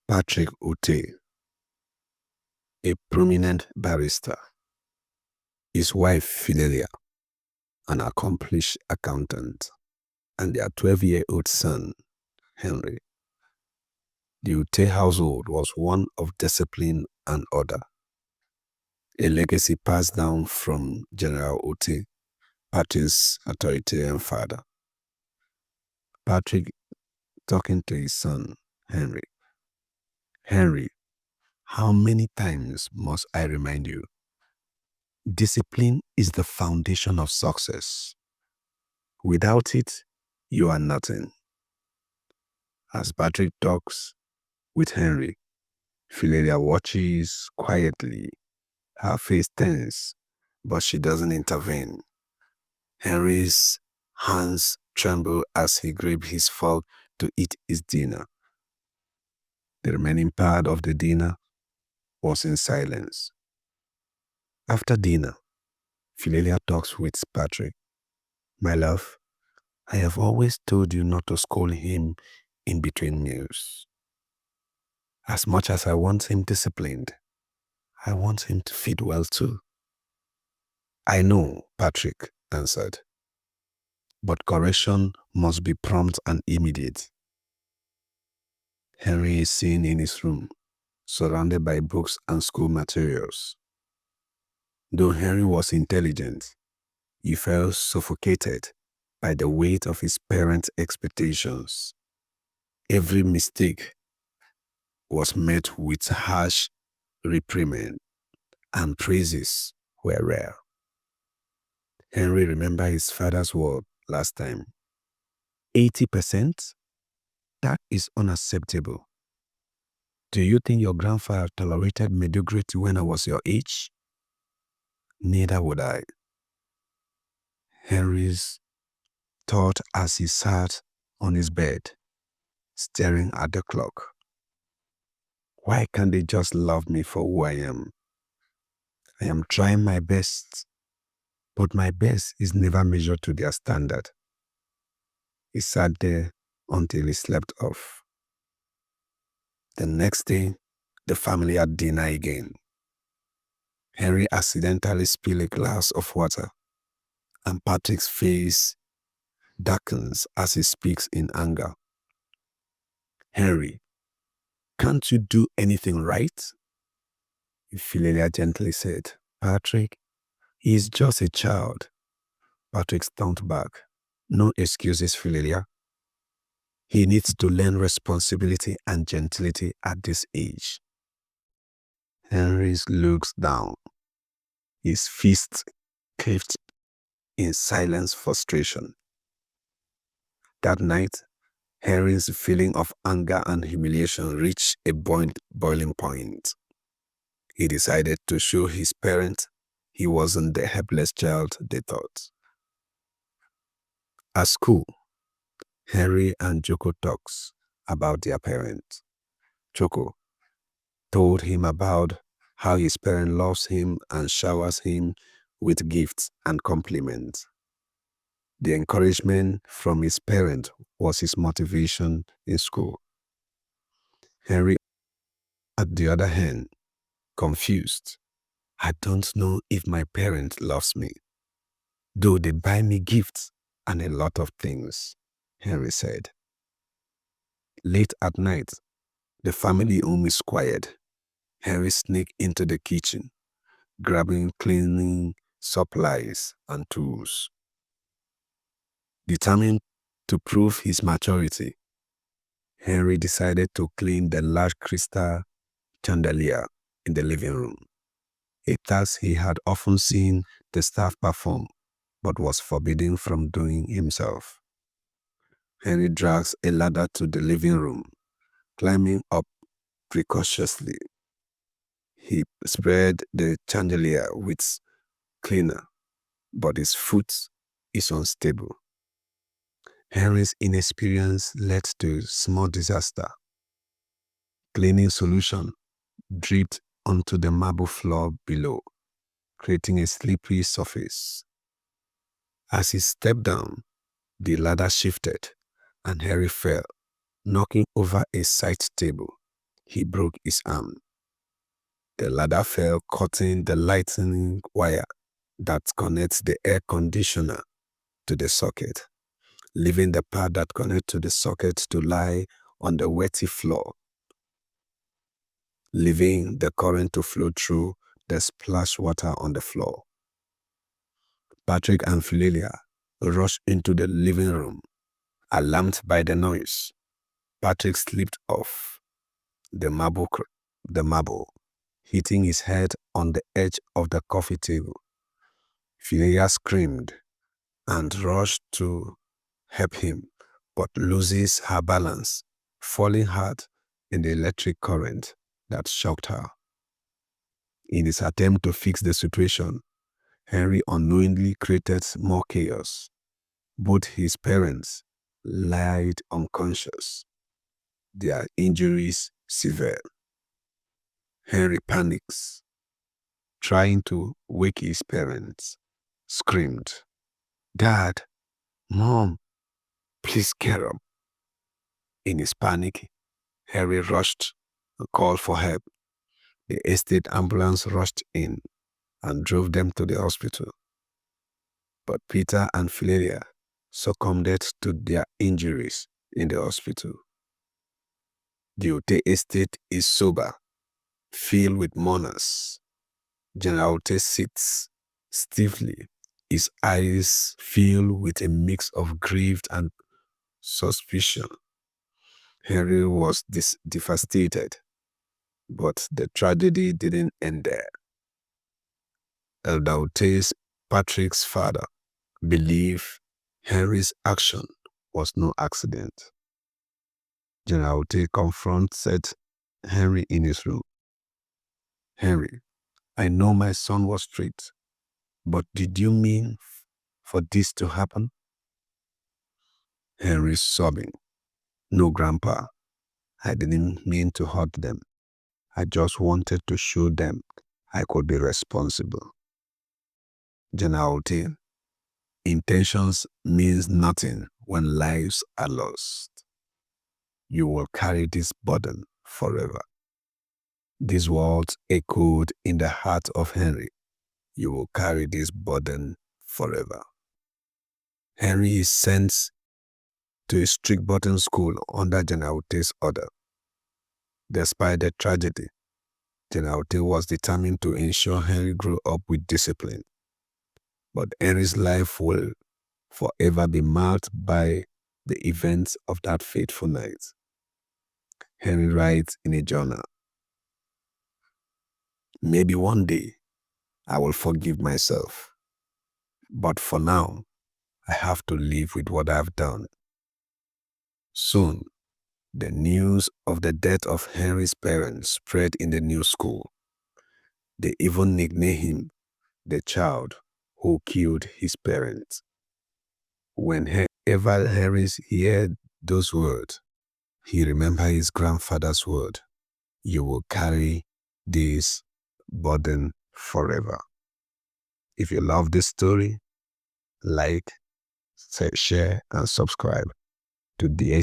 Patrick Ote, a prominent barrister, his wife Fidelia, an accomplished accountant, and their 12-year-old son, Henry. The Ote household was one of discipline and order, a legacy passed down from General Ote, Patrick's authoritarian father. Patrick talking to his son, Henry. Henry, how many times must I remind you? Discipline is the foundation of success. Without it, you are nothing. As Patrick talks with Henry, Philelia watches quietly, her face tense, but she doesn't intervene. Henry's hands tremble as he grabs his fork to eat his dinner. The remaining part of the dinner was in silence. After dinner, Philelia talks with Patrick. My love, I have always told you not to scold him in between meals. As much as I want him disciplined, I want him to feed well too. I know, Patrick answered, but correction must be prompt and immediate. Henry is seen in his room, surrounded by books and school materials. Though Henry was intelligent, he felt suffocated by the weight of his parents' expectations. Every mistake was met with harsh reprimand, and praises were rare. Henry remembered his father's word last time. 80%? That is unacceptable. Do you think your grandfather tolerated mediocrity when I was your age? Neither would I. Henry's thought as he sat on his bed, staring at the clock. Why can't they just love me for who I am? I am trying my best, but my best is never measured to their standard. He sat there until he slept off. The next day, the family had dinner again. Henry accidentally spilled a glass of water, and Patrick's face darkens as he speaks in anger. Henry, can't you do anything right? Philelia gently said. Patrick, he is just a child. Patrick stumped back. No excuses, Philelia. He needs to learn responsibility and gentility at this age. Henry looks down, his fists clenched in silent frustration. That night, Henry's feeling of anger and humiliation reached a boiling point. He decided to show his parents he wasn't the helpless child they thought. At school, Henry and Joko talks about their parents. Joko told him about how his parent loves him and showers him with gifts and compliments. The encouragement from his parent was his motivation in school. Henry, at the other hand, confused. I don't know if my parent loves me, though they buy me gifts and a lot of things, Henry said. Late at night, the family home is quiet. Henry sneaked into the kitchen, grabbing cleaning supplies and tools. Determined to prove his maturity, Henry decided to clean the large crystal chandelier in the living room, a task he had often seen the staff perform but was forbidden from doing himself. Henry drags a ladder to the living room, climbing up precautiously. He spread the chandelier with cleaner, but his foot is unstable. Henry's inexperience led to small disaster. Cleaning solution dripped onto the marble floor below, creating a slippery surface. As he stepped down, the ladder shifted and Henry fell, knocking over a side table. He broke his arm. The ladder fell, cutting the lightning wire that connects the air conditioner to the socket, leaving the part that connects to the socket to lie on the wetty floor, leaving the current to flow through the splash water on the floor. Patrick and Philelia rushed into the living room, alarmed by the noise. Patrick slipped off the marble, hitting his head on the edge of the coffee table. Philelia screamed and rushed to help him, but loses her balance, falling hard in the electric current that shocked her. In his attempt to fix the situation, Henry unknowingly created more chaos. Both his parents lied unconscious, their injuries severe. Henry panics, trying to wake his parents, screamed, "Dad, Mom, please get up." In his panic, Henry rushed and called for help. The estate ambulance rushed in and drove them to the hospital. But Peter and Philelia succumbed to their injuries in the hospital. The Ote estate is sober, filled with mourners. General Ote sits stiffly, his eyes filled with a mix of grief and suspicion. Henry was devastated, but the tragedy didn't end there. Elder Ote's Patrick's father believed Henry's action was no accident. General Ote confronted Henry in his room. "Henry, I know my son was straight, but did you mean for this to happen?" Henry sobbing, "No, Grandpa, I didn't mean to hurt them. I just wanted to show them I could be responsible." General Ote, intentions means nothing when lives are lost. You will carry this burden forever. These words echoed in the heart of Henry. You will carry this burden forever. Henry is sent to a strict boarding school under General Ote's order. Despite the tragedy, General Ote was determined to ensure Henry grew up with discipline. But Henry's life will forever be marked by the events of that fateful night. Henry writes in a journal, "Maybe one day I will forgive myself, but for now, I have to live with what I've done." Soon, the news of the death of Henry's parents spread in the new school. They even nicknamed him the child who killed his parents. Whenever Henry heard those words, he remembered his grandfather's word, "You will carry this burden forever." If you love this story, like, share, and subscribe to the